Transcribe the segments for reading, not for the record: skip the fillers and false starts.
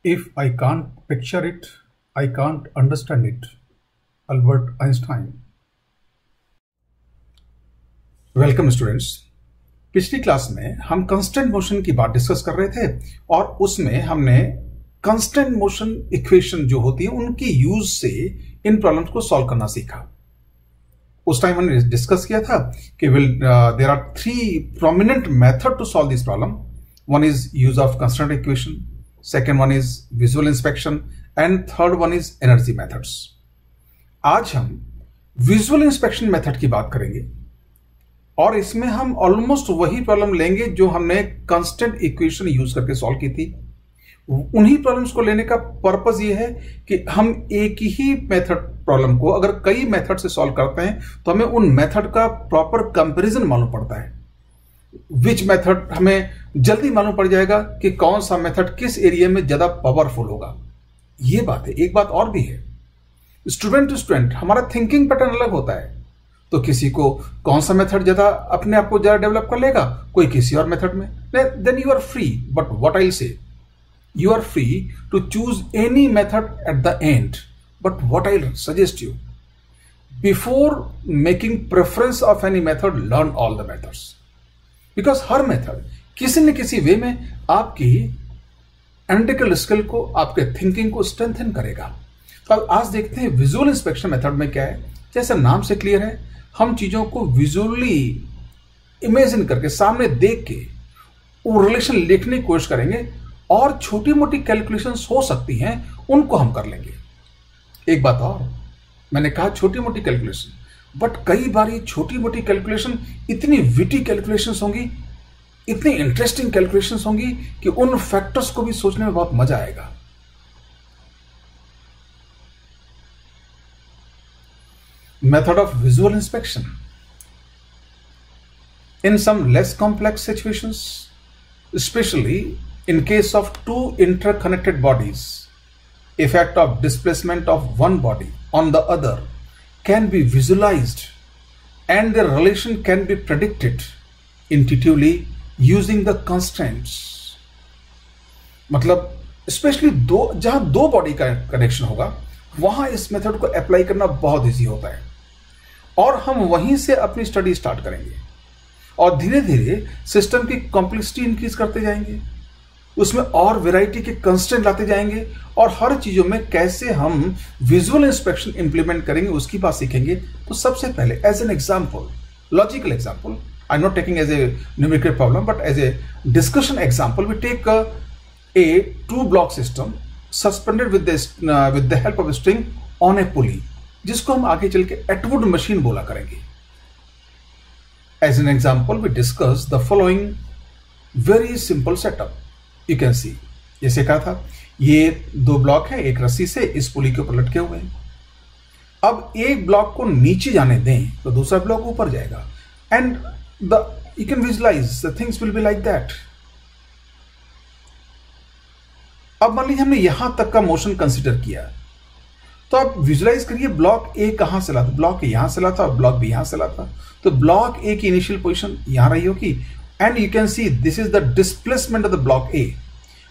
If I can't picture it, I can't understand it. Albert Einstein. Welcome students. पिछली class में हम constant motion की बात discuss कर रहे थे और उसमें हमने कांस्टेंट मोशन इक्वेशन जो होती है उनकी यूज से इन प्रॉब्लम्स को सॉल्व करना सीखा। उस टाइम हमने डिस्कस किया था कि there are three prominent method to solve this problem. One is use of constant equation, second one is visual inspection and third one is energy methods. आज हम विजुअल इंस्पेक्शन मेथड की बात करेंगे और इसमें हम ऑलमोस्ट वही प्रॉब्लम लेंगे जो हमने कांस्टेंट इक्वेशन यूज करके सॉल्व की थी। उन्हीं प्रॉब्लम्स को लेने का पर्पस ये है कि हम एक ही मेथड प्रॉब्लम को अगर कई मेथड से सॉल्व करते हैं तो हमें उन मेथड का प्रॉपर कंपैरिजन मालूम पड़ता है। विच मेथड हमें जल्दी मालूम पड़ जाएगा कि कौन सा मेथड किस एरिया में ज्यादा पावरफुल होगा। ये बात है। एक बात और भी है, स्टूडेंट टू स्टूडेंट हमारा थिंकिंग पैटर्न अलग होता है। तो किसी को कौन सा मेथड ज्यादा अपने आप को ज्यादा डेवलप कर लेगा, कोई किसी और मेथड में। Then you are free, but what I say, you are free to choose any method at the end, but what I'll suggest you, before making preference of any method, learn all the methods, because her method किसी न किसी वे में आपकी analytical skill को, आपके thinking को strengthen करेगा। तो अब आज देखते हैं विजुअल इंस्पेक्शन मेथड में क्या है। जैसे नाम से क्लियर है, हम चीजों को विजुअली इमेजिन करके सामने देख के वो रिलेशन लिखने की कोशिश करेंगे और छोटी मोटी कैलकुलेशंस हो सकती हैं उनको हम कर लेंगे। एक बात और, मैंने कहा छोटी मोटी कैलकुलेशन, बट कई बार ये छोटी मोटी कैलकुलेशन इतनी विटी कैलकुलेशंस होंगी, इतनी इंटरेस्टिंग कैलकुलेशंस होंगी कि उन फैक्टर्स को भी सोचने में बहुत मजा आएगा। Method of visual inspection in some less complex situations, especially in case of two interconnected bodies, effect of displacement of one body on the other can be visualized and their relation can be predicted intuitively using the constraints। मतलब specially जहां दो body का connection होगा वहां इस method को apply करना बहुत इजी होता है और हम वहीं से अपनी स्टडी स्टार्ट करेंगे और धीरे धीरे सिस्टम की कॉम्प्लेक्सिटी इंक्रीज करते जाएंगे, उसमें और वैरायटी के कंस्ट्रेंट लाते जाएंगे और हर चीजों में कैसे हम विजुअल इंस्पेक्शन इंप्लीमेंट करेंगे उसकी बात सीखेंगे। तो सबसे पहले as an example, logical example, I am not taking as a numerical problem but as a discussion example, we take a two block system suspended with the help of string on a pulley, जिसको हम आगे चल के Atwood machine बोला करेंगे। As an example, we discuss the following very simple setup. You can see, जैसे कहा था, ये दो ब्लॉक है, एक रस्सी से इस पुली के ऊपर लटके हुए हैं। अब एक ब्लॉक को नीचे जाने दें तो दूसरा ब्लॉक ऊपर जाएगा and you can visualize the things will be like that। अब मान लीजिए हमने यहां तक का मोशन कंसिडर किया, तो आप विजुलाइज करिए ब्लॉक ए कहां से लाता, ब्लॉक ए यहां से लाता और ब्लॉक बी यहां से लाता। तो ब्लॉक ए की इनिशियल पोजीशन यहां रही होगी and you can see this is the displacement of the block A.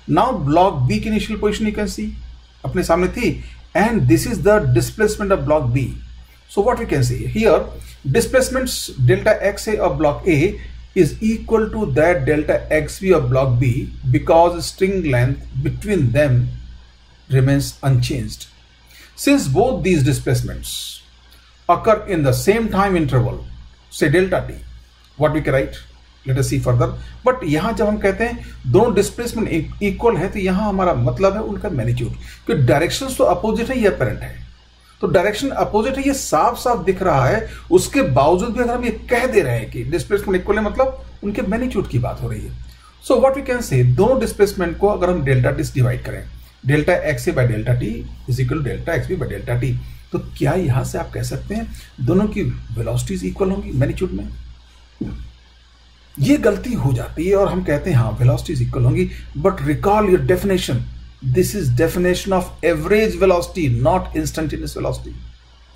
Now block B की initial position you can see अपने सामने थी and this is the displacement of block B. So what we can see here, displacement delta x A of block A is equal to that delta xb of block B because string length between them remains unchanged. Since both these displacements occur in the same time interval, say delta t, what we can write? Let us see further. But यहाँ जब हम कहते हैं दोनों displacement equal है तो यहाँ हमारा मतलब है उनका मैग्नीट्यूड, क्योंकि डायरेक्शंस तो अपोजिट है, ये अपेरेंट है। तो डायरेक्शन अपोजिट है, ये साफ साफ दिख रहा है। उसके बावजूद भी अगर हम ये कह दे रहे हैं कि डिस्प्लेसमेंट इक्वल है, मतलब उनके मैग्नीट्यूड की बात हो रही है। सो व्हाट वी कैन से, दोनों डिस्प्लेसमेंट को अगर हम डेल्टा टी डिवाइड करें, delta x A by delta T is equal to delta X B by delta T, तो क्या यहां से आप कह सकते हैं दोनों की वेलोसिटीज इक्वल होंगी मैग्नीट्यूड में? ये गलती हो जाती है और हम कहते हैं हाँ वेलोसिटीज इक्वल होंगी, but recall your definition, this is definition of average velocity not instantaneous velocity.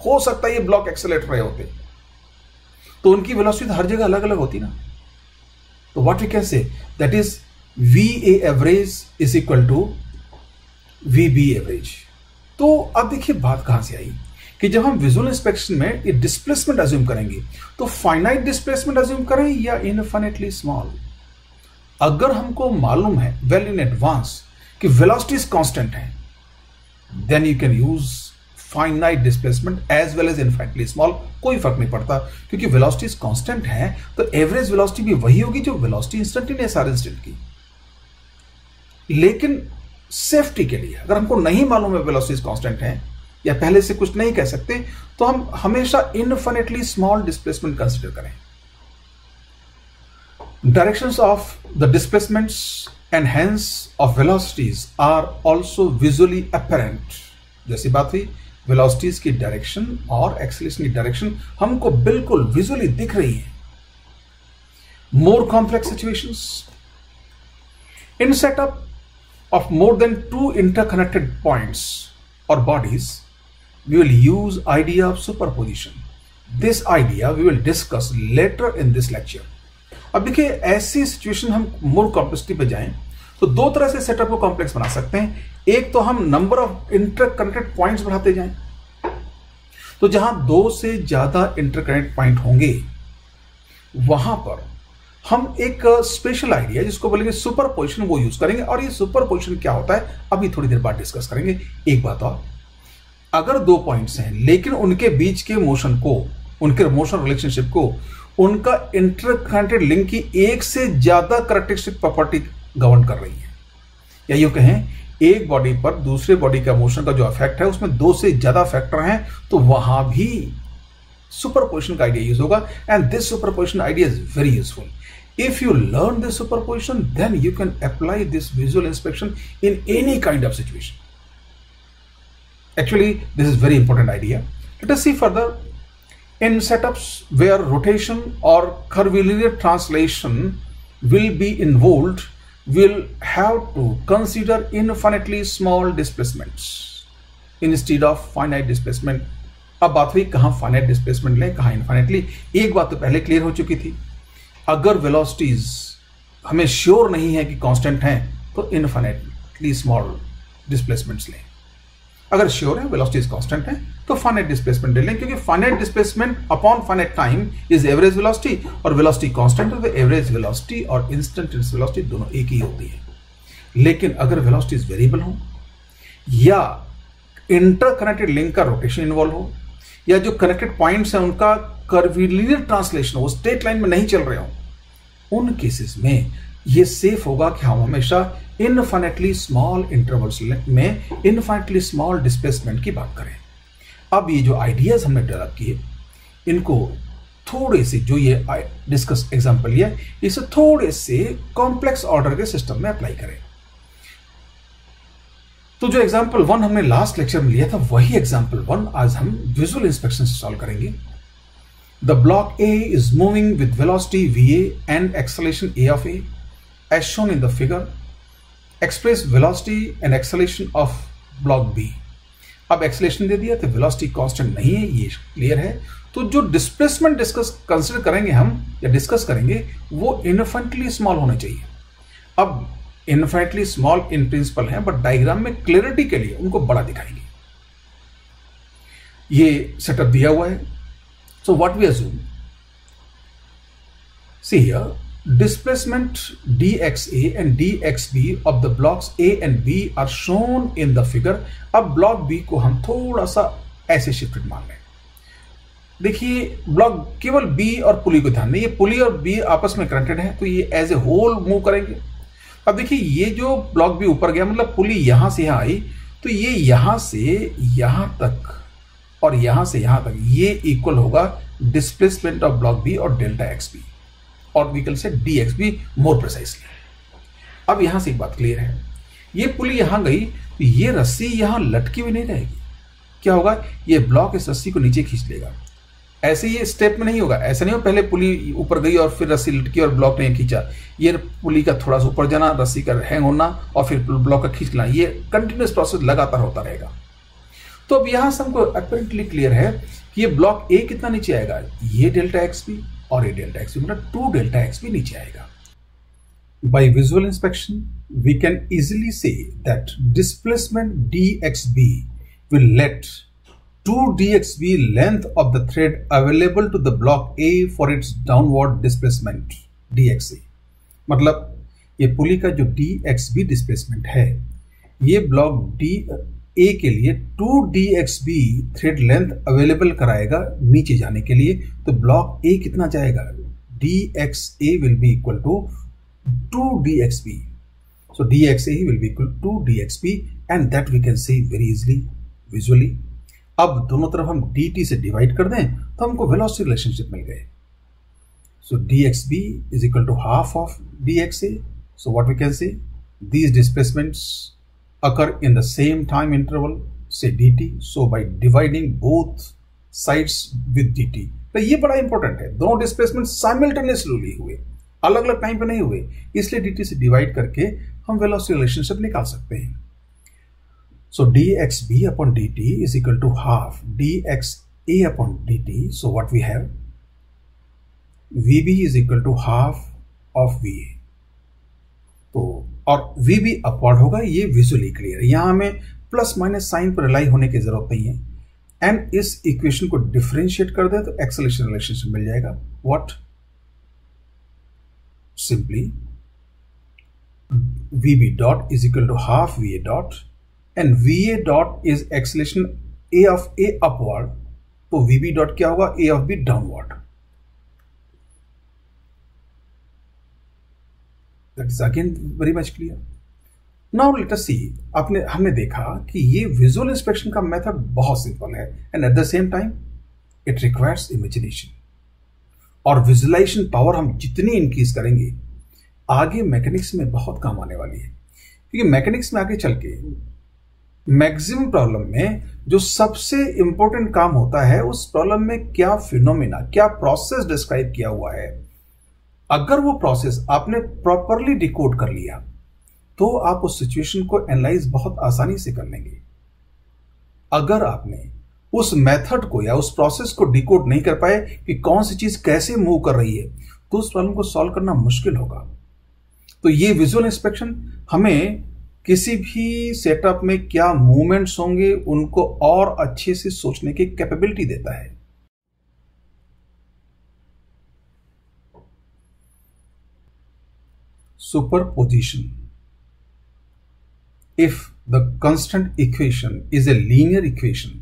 हो सकता है ये ब्लॉक एक्सेलरेट रहे होते तो उनकी वेलोसिटी हर जगह अलग अलग होती ना। तो what we can say, that is V A average is equal to VB average. तो अब देखिए बात कहां से आई कि जब हम विजुअल इंस्पेक्शन में ये डिस्प्लेसमेंट अज्यूम करेंगे तो फाइनाइट डिस्प्लेसमेंट अज्यूम करें या इनफाइनाइटली स्मॉल। अगर हमको मालूम है वेल इन एडवांस कि वेलोसिटीज कांस्टेंट है, then you can use finite displacement as well as infinitely small, कोई फर्क नहीं पड़ता क्योंकि वेलोसिटीज कांस्टेंट है तो एवरेज वेलोसिटी भी वही होगी जो वेलोसिटी इंस्टेंटेनियस हर इंस्टेंट की। लेकिन सेफ्टी के लिए अगर हमको नहीं मालूम है वेलोसिटीज कांस्टेंट है या पहले से कुछ नहीं कह सकते तो हम हमेशा इनफिनिटली स्मॉल डिस्प्लेसमेंट कंसीडर करें। Directions of the displacements and hence of velocities are also visually apparent। जैसी बात हुई वेलोसिटीज की डायरेक्शन और एक्सेलरेशन की डायरेक्शन हमको बिल्कुल विजुअली दिख रही है। More complex situations in setup of more than two interconnected points or bodies, we will use idea of superposition. This idea we will discuss later in this lecture. अब देखिए ऐसी situation हम मोर complexity पे जाएं तो दो तरह से सेटअप को कॉम्प्लेक्स बना सकते हैं। एक तो हम नंबर ऑफ इंटरकनेक्टेड पॉइंट्स बढ़ाते जाएं, तो जहां दो से ज्यादा इंटरकनेक्ट पॉइंट होंगे वहां पर हम एक स्पेशल आइडिया जिसको बोलेंगे सुपरपोजिशन वो यूज करेंगे। और ये सुपरपोजिशन क्या होता है अभी थोड़ी देर बाद डिस्कस करेंगे। एक बात और, अगर दो पॉइंट्स हैं लेकिन उनके बीच के मोशन को, उनके मोशन रिलेशनशिप को, उनका इंटरकनेक्टेड लिंक की एक से ज्यादा कैरेक्टरिस्टिक प्रॉपर्टी गवर्न कर रही है, या यूं कहें एक बॉडी पर दूसरे बॉडी का मोशन का जो इफेक्ट है उसमें दो से ज्यादा फैक्टर हैं, तो वहां भी सुपरपोजिशन का आइडिया यूज होगा। And this superposition idea is very useful. If you learn this superposition, then you can apply this visual inspection in any kind of situation. Actually, this is very important idea. Let us see further. In setups where rotation or curvilinear translation will be involved, we'll have to consider infinitely small displacements instead of finite displacement. अब बात हुई कहां finite displacement लें, कहां infinitely। एक बात तो पहले क्लियर हो चुकी थी, अगर वेलोसिटीज हमें श्योर नहीं है कि कांस्टेंट हैं तो इनफिनिटली स्मॉल डिस्प्लेसमेंट्स लें। अगर श्योर है वेलोसिटीज कांस्टेंट हैं तो फाइनाइट डिस्प्लेसमेंट ले लें, क्योंकि finite displacement upon finite time is average velocity, और वेलोसिटी कांस्टेंट है तो एवरेज वेलोसिटी और इंस्टेंटेनियस वेलोसिटी दोनों एक ही होती है। लेकिन अगर वेलोसिटीज वेरिएबल हो या इंटरकनेक्टेड लिंक का रोटेशन इन्वॉल्व हो या जो कनेक्टेड पॉइंट्स हैं उनका कर्वीलिनियर ट्रांसलेशन हो, स्ट्रेट लाइन में नहीं चल रहे हो, उन केसेस में ये सेफ होगा कि हम हमेशा इनफिनिटली स्मॉल इंटरवल्स में इनफिनिटली स्मॉल डिस्प्लेसमेंट की बात करें। अब ये जो आइडियाज हमने डेवलप किए इनको थोड़े से, जो ये डिस्कस एग्जांपल लिया, इसे थोड़े से कॉम्प्लेक्स ऑर्डर के सिस्टम में अप्लाई करें। तो जो एग्जांपल 1 हमने लास्ट लेक्चर में लिया था वही एग्जांपल 1 आज हम विजुअल इंस्पेक्शन से सॉल्व करेंगे। The block A is moving with velocity VA and acceleration A of A as shown in the figure. Express velocity and acceleration of block B. अब acceleration दे दिया तो वेलोसिटी कांस्टेंट नहीं है, ये clear है। तो जो डिस्प्लेसमेंट कंसिडर करेंगे हम या डिस्कस करेंगे वो इनफिनिटली स्मॉल होने चाहिए। अब इनफिनिटली स्मॉल इन प्रिंसिपल है, बट डायग्राम में क्लियरिटी के लिए उनको बड़ा दिखाएंगे। ये सेटअप दिया हुआ है। So what we assume, see here, displacement dxa and dxb of the blocks A and B are shown in the figure। अब ब्लॉक B को हम थोड़ा सा ऐसे शिफ्टेड मान लें। देखिए ब्लॉक केवल B और पुली को ध्यान दें, ये पुली और B आपस में कनेक्टेड है तो ये एज ए होल मूव करेंगे। अब देखिए ये जो ब्लॉक B ऊपर गया मतलब पुली यहां से यहां आई तो ये यहां से यहां तक और यहां से यहां तक ये इक्वल होगा डिस्प्लेसमेंट ऑफ ब्लॉक बी और डेल्टा एक्स बी, और we can say D X B more precisely. अब यहां से एक बात क्लियर है, ये पुली यहां गई तो ये रस्सी यहां लटकी हुई नहीं रहेगी। क्या होगा, ये ब्लॉक इस रस्सी को नीचे खींच लेगा। ऐसे ये स्टेप में नहीं होगा, ऐसा नहीं हो पहले पुली ऊपर गई और फिर रस्सी लटकी और ब्लॉक ने खींचा। ये पुली का थोड़ा सा ऊपर जाना, रस्सी का हैंग होना और फिर ब्लॉक का खींचना, ये कंटिन्यूस प्रोसेस लगातार होता रहेगा। तो अब यहां से हमको अपरेंटली क्लियर है कि ये ब्लॉक ए कितना नीचे आएगा, ये डेल्टा एक्स बी और ये डेल्टा एक्स बी, मतलब 2 डेल्टा एक्स बी नीचे आएगा। By visual inspection we can easily say that displacement dxb will let 2dxb length of the thread available to the block A for its downward displacement dxa। मतलब ये पुली का जो dxb displacement है, ये block D A के लिए 2dxb thread length available कराएगा नीचे जाने के लिए। तो ब्लॉक ए कितना जाएगा, dxa will be equal to 2dxb, so dxa will be equal to 2dxb and that we can see very easily visually। अब दोनों तरफ हम dt से डिवाइड कर दें तो हमको वेलोसिटी रिलेशनशिप मिल गए। So dxb is equal to half of dxa, so what we can say, these displacements occur in the same time interval, say dt, so by dividing both sides with dt। तो ये बड़ा important है, दोनों displacement simultaneously हुए, अलग अलग time पे नहीं हुए, इसलिए dt से डिवाइड करके हम वेलोसिटी रिलेशनशिप निकाल सकते हैं। So dxb upon dt is equal to half dxa upon dt, so what we have, vb is equal to half of va। तो और vb अपवर्ड होगा, ये विजुअली क्लियर है, यहां हमें प्लस माइनस साइन पर रिलाई होने की जरूरत नहीं है। एंड इस इक्वेशन को डिफरेंशिएट कर दें तो एक्सेलरेशन रिलेशनशिप मिल जाएगा। What, simply vb dot is equal to half va dot and va dot is acceleration a of a upward, तो vb डॉट क्या होगा, a of b downward. That is again very much clear. Now let us see, हमने देखा कि ये visual inspection का method बहुत simple है and at the same time it requires imagination. और विजुअलाइजेशन पावर हम जितनी इंक्रीज करेंगे आगे मैकेनिक्स में बहुत काम आने वाली है, क्योंकि मैकेनिक्स में आगे चल के मैक्सिमम प्रॉब्लम में जो सबसे इंपॉर्टेंट काम होता है, उस प्रॉब्लम में क्या फिनोमिना, क्या प्रोसेस डिस्क्राइब किया हुआ है, अगर वो प्रोसेस आपने प्रॉपरली डिकोड कर लिया तो आप उस सिचुएशन को एनालाइज बहुत आसानी से कर लेंगे। अगर आपने उस मेथड को या उस प्रोसेस को डिकोड नहीं कर पाए कि कौन सी चीज कैसे मूव कर रही है, तो उस प्रॉब्लम को सॉल्व करना मुश्किल होगा। तो ये विजुअल इंस्पेक्शन हमें किसी भी सेटअप में क्या मूवमेंट्स होंगे उनको और अच्छे से सोचने की कैपेबिलिटी देता है। Superposition. If the constant equation is a linear equation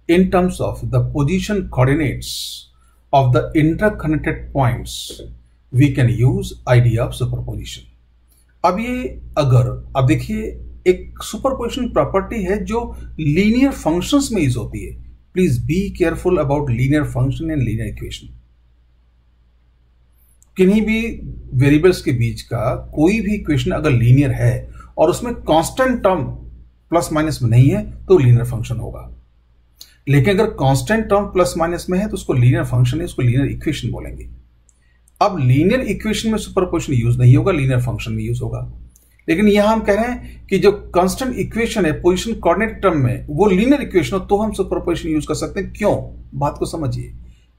in terms of the position coordinates of the interconnected points, we can use idea of superposition। अब देखिए एक सुपरपोजिशन प्रॉपर्टी है जो लीनियर फंक्शंस में यूज होती है। Please be careful about linear function and linear equation. किन्हीं भी वेरिएबल्स के बीच का कोई भी इक्वेशन अगर लीनियर है और उसमें कांस्टेंट टर्म प्लस माइनस में नहीं है तो लीनियर फंक्शन होगा। लेकिन अगर कांस्टेंट टर्म प्लस माइनस में है तो उसको लीनियर फंक्शन है, उसको लीनियर इक्वेशन बोलेंगे। अब लीनियर इक्वेशन में सुपरपोजिशन यूज नहीं होगा, लीनियर फंक्शन में यूज होगा। लेकिन यहां हम कह रहे हैं कि जो कांस्टेंट इक्वेशन है पोजीशन कोऑर्डिनेट टर्म में, वो लीनियर इक्वेशन हो तो हम सुपरपोजिशन यूज कर सकते हैं। क्यों, बात को समझिए।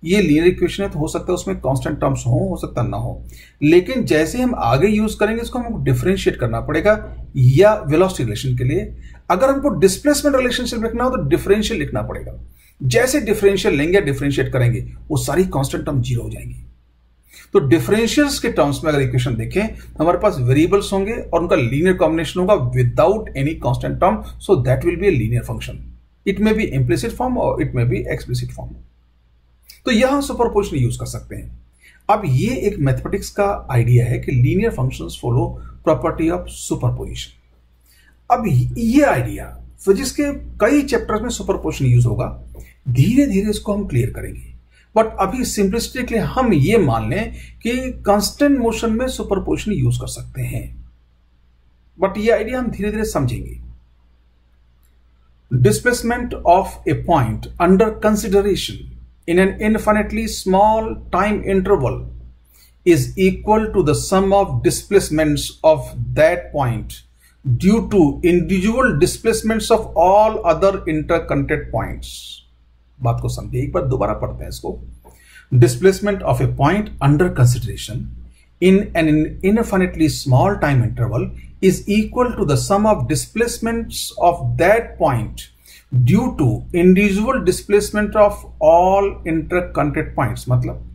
ये लीनियर इक्वेशन है तो हो सकता है उसमें कांस्टेंट टर्म्स हो सकता ना हो, लेकिन जैसे हम आगे यूज करेंगे इसको हमको डिफरेंशिएट करना पड़ेगा। या वेलोसिटी रिलेशन के लिए अगर हमको डिस्प्लेसमेंट रिलेशनशिप लिखना हो तो डिफरेंशियल लिखना पड़ेगा। जैसे डिफरेंशियल लेंगे, डिफरेंशिएट करेंगे, वो सारी कांस्टेंट टर्म जीरो हो जाएंगी। तो डिफरेंशियल्स के टर्म्स में अगर इक्वेशन देखें, हमारे पास वेरिएबल्स होंगे और उनका लीनियर कॉम्बिनेशन होगा without any constant term, so that will be a linear function. It may be implicit form और it may be explicit form. तो यहां सुपरपोजिशन यूज कर सकते हैं। अब ये एक मैथमेटिक्स का आइडिया है कि linear functions follow property of superposition. अब ये आइडिया फिजिक्स के कई चैप्टर्स में सुपरपोजिशन यूज होगा, धीरे धीरे इसको हम क्लियर करेंगे। बट अभी सिंपलिस्टिकली हम ये मान लें कि कांस्टेंट मोशन में सुपरपोजिशन यूज कर सकते हैं, बट ये आइडिया हम धीरे धीरे समझेंगे। Displacement of a point under consideration in an infinitely small time interval is equal to the sum of displacements of that point due to individual displacements of all other interconnected points। बात को समझिए, एक बार दोबारा पढ़ते हैं इसको। Displacement of a point under consideration in an infinitely small time interval is equal to the sum of displacements of that point due to individual displacement of all interconnected points। मतलब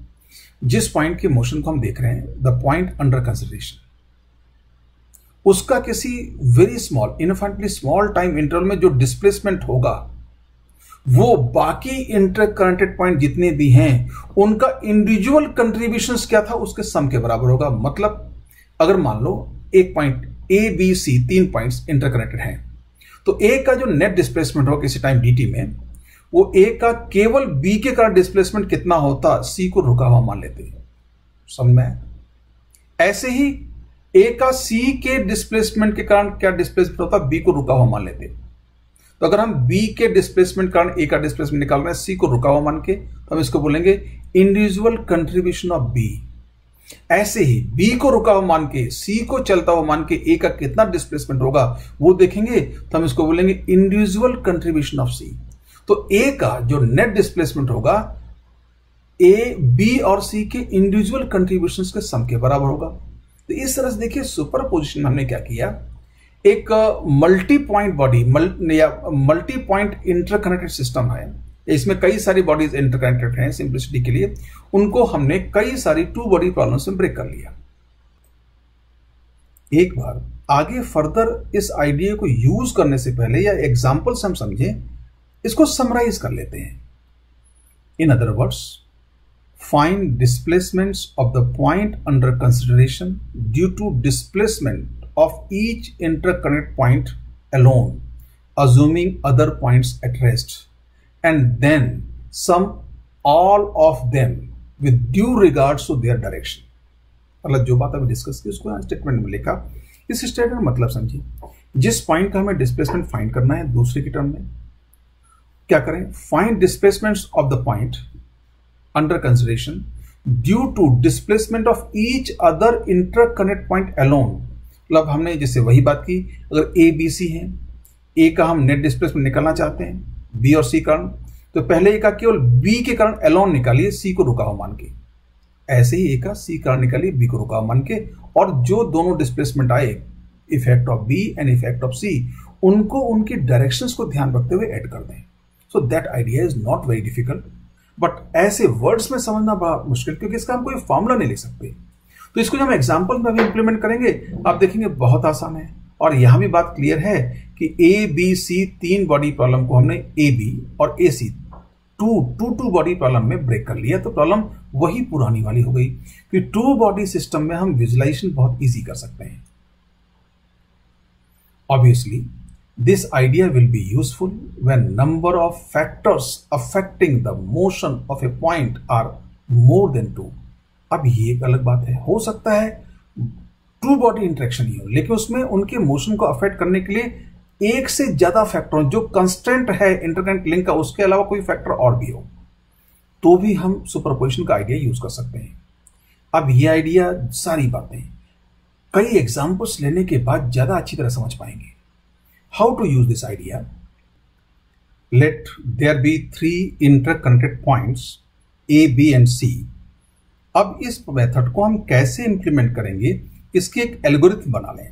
जिस पॉइंट के motion को हम देख रहे हैं, the point under consideration, उसका किसी very small infinitely small time interval में जो डिस्प्लेसमेंट होगा वो बाकी इंटरकनेक्टेड पॉइंट जितने भी हैं उनका इंडिविजुअल कंट्रीब्यूशंस क्या था उसके सम के बराबर होगा। मतलब अगर मान लो एक point A B C, 3 points interconnected हैं, तो ए का जो नेट डिस्प्लेसमेंट होगा किसी टाइम dt में, वो ए का केवल बी के कारण डिस्प्लेसमेंट कितना होता, सी को रुका हुआ मान लेते हैं। समझ में? ऐसे ही ए का सी के डिस्प्लेसमेंट के कारण क्या डिस्प्लेसमेंट होता, बी को रुका हुआ मान लेते हैं। तो अगर हम बी के डिस्प्लेसमेंट कारण ए का डिस्प्लेसमेंट निकाल रहे हैं सी को रुका हुआ मान के, तो हम इसको बोलेंगे इंडिविजुअल कंट्रीब्यूशन ऑफ बी। ऐसे ही बी को रुका हुआ मान के सी को चलता हुआ मान के ए का कितना डिस्प्लेसमेंट होगा वो देखेंगे, तो हम इसको बोलेंगे इंडिविजुअल कंट्रीब्यूशन ऑफ सी। तो ए का जो नेट डिस्प्लेसमेंट होगा ए बी और सी के इंडिविजुअल कंट्रीब्यूशंस के सम के बराबर होगा। तो इस तरह से देखिए सुपरपोजिशन में हमने क्या किया, एक मल्टी पॉइंट बॉडी या मल्टी पॉइंट इंटरकनेक्टेड सिस्टम है, इसमें कई सारी बॉडीज इंटरकनेक्टेड हैं सिंपलिसिटी के लिए, उनको हमने कई सारी 2 बॉडी प्रॉब्लम्स में ब्रेक कर लिया। एक बार आगे फर्दर इस आइडिया को यूज करने से पहले या एग्जांपल से हम समझें, इसको समराइज कर लेते हैं। In other words, find displacements of the point under consideration due to displacement of each interconnect point alone, assuming other points at rest, and then sum all of them with due regards to their direction। मतलब जो बात अभी discuss की उसको statement में लिखा। इस statement मतलब समझिए, जिस पॉइंट का हमें डिस्प्लेसमेंट फाइंड करना है दूसरे की टर्म में क्या करें, find displacements of the point under consideration due to displacement of each other interconnect point alone. मतलब हमने जैसे वही बात की, अगर ए बी सी है, ए का हम नेट डिस्प्लेसमेंट निकालना चाहते हैं बी और सी कारण, तो पहले ए का केवल बी के कारण अलोन निकालिए सी को रुका हुआ मान के, ऐसे ही ए का सी कारण निकालिए बी को रुका हुआ मान के, और जो दोनों डिस्प्लेसमेंट आए effect of B and effect of C, उनको उनकी डायरेक्शंस को ध्यान रखते हुए ऐड कर दें। सो that idea is not very difficult, but ऐसे वर्ड्स में समझना बड़ा मुश्किल, क्योंकि इसका हम कोई फॉर्मूला नहीं लिख सकते। तो इसको जब हम एग्जांपल में भी इंप्लीमेंट करेंगे आप देखेंगे बहुत आसान है। और यहां भी बात क्लियर है कि A B C 3 body problem को हमने ए बी और ए सी 2 बॉडी प्रॉब्लम में ब्रेक कर लिया, तो प्रॉब्लम वही पुरानी वाली हो गई कि 2 बॉडी सिस्टम में हम विजुलाइजेशन बहुत इजी कर सकते हैं। Obviously this idea will be useful when number of factors affecting the motion of a point are more than 2। अब ये एक अलग बात है, हो सकता है 2 बॉडी इंटरेक्शन ही हो, लेकिन उसमें उनके मोशन को अफेक्ट करने के लिए एक से ज्यादा फैक्टर जो कंस्टेंट है इंटरकनेक्ट लिंक का, उसके अलावा कोई फैक्टर और भी हो, तो भी हम सुपरपोजिशन का आइडिया यूज कर सकते हैं। अब ये आइडिया सारी बातें कई एग्जांपल्स लेने के बाद ज्यादा अच्छी तरह समझ पाएंगे। How to use this idea, let there be 3 interconnected points A B and C. अब इस मेथड को हम कैसे इंप्लीमेंट करेंगे, इसकी एक एल्गोरिथम बना लें।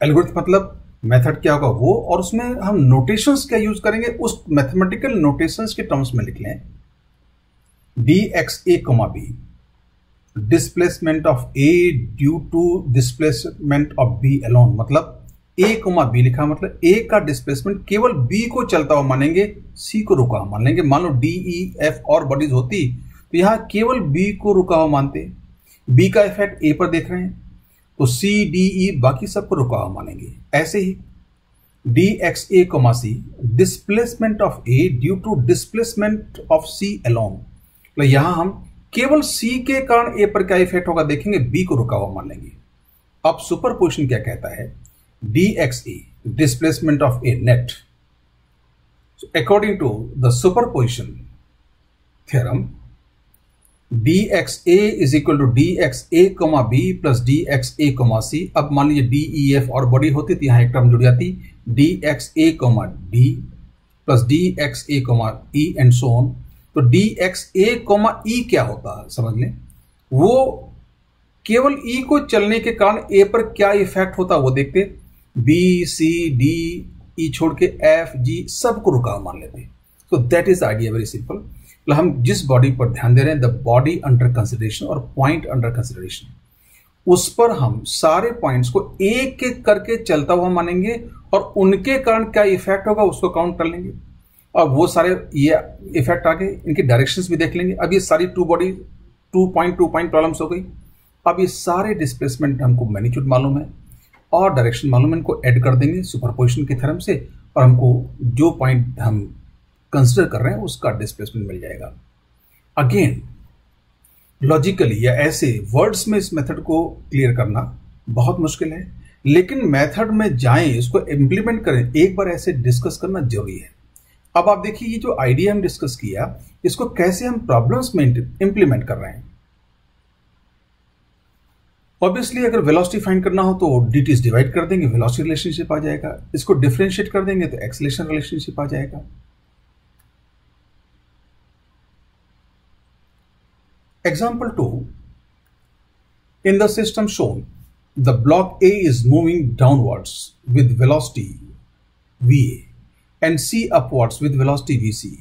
एल्गोरिथम मतलब मेथड क्या होगा वो, और उसमें हम नोटेशंस क्या यूज करेंगे उस मैथमेटिकल नोटेशंस के टर्म्स में लिख लें। D X A comma B, displacement of A due to displacement of B alone. मतलब ए कोमा बी लिखा, मतलब ए का डिस्प्लेसमेंट केवल बी को चलता हुआ मानेंगे, सी को रुका हुआ मान लेंगे। मान लो डी ई एफ और बॉडीज होती तो यहां केवल बी को रुका हुआ मानते, बी का इफेक्ट ए पर देख रहे हैं तो सी डी ई बाकी सबको रुका हुआ मानेंगे। ऐसे ही D X A comma C, displacement of A due to displacement of C alone. तो यहां हम केवल सी के कारण ए पर क्या इफेक्ट होगा देखेंगे, बी को रुका हुआ मान लेंगे। अब सुपरपोजिशन क्या कहता है, D X A displacement of A net. According to the superposition theorem, dxa is equal to dxa comma B plus dxa comma C. अब मान लीजिए डी ई एफ और बॉडी होती तो यहां एक टर्म जुड़ जाती, dxa comma D plus dxa comma E and so on. तो dxa कोमा ई क्या होता है समझ लें, वो केवल ई को चलने के कारण ए पर क्या इफेक्ट होता है वो देखते। बी सी डी ई छोड़ के एफ जी सबको रुकाव मान लेते। तो that is idea, very simple. मतलब हम जिस बॉडी पर ध्यान दे रहे हैं, द बॉडी अंडर कंसिडरेशन और पॉइंट अंडर कंसिडरेशन, उस पर हम सारे पॉइंट्स को एक एक करके चलता हुआ मानेंगे और उनके कारण क्या इफेक्ट होगा उसको काउंट कर लेंगे। और वो सारे ये इफेक्ट आगे इनकी डायरेक्शंस भी देख लेंगे। अब ये सारी टू पॉइंट प्रॉब्लम्स हो गई। अब ये सारे डिस्प्लेसमेंट हमको मैग्नीट्यूड मालूम है और डायरेक्शन मालूम है, इनको ऐड कर देंगे सुपरपोजिशन के थ्योरम से और हमको जो पॉइंट हम कंसिडर कर रहे हैं उसका डिस्प्लेसमेंट मिल जाएगा। अगेन लॉजिकली या ऐसे वर्ड्स में इस मेथड को क्लियर करना बहुत मुश्किल है, लेकिन मेथड में जाएं, इसको इंप्लीमेंट करें, एक बार ऐसे डिस्कस करना जरूरी है। अब आप देखिए ये जो आइडिया हम डिस्कस किया इसको कैसे हम प्रॉब्लम्स में इंप्लीमेंट कर रहे हैं। ऑब्वियसली अगर वेलोसिटी फाइंड करना हो तो डीटीज डिवाइड कर देंगे, वेलोसिटी रिलेशनशिप आ जाएगा। इसको डिफरेंशिएट कर देंगे तो एक्सेलरेशन रिलेशनशिप आ जाएगा। Example 2, in the system shown, the block A is moving downwards with velocity VA and C upwards with velocity VC.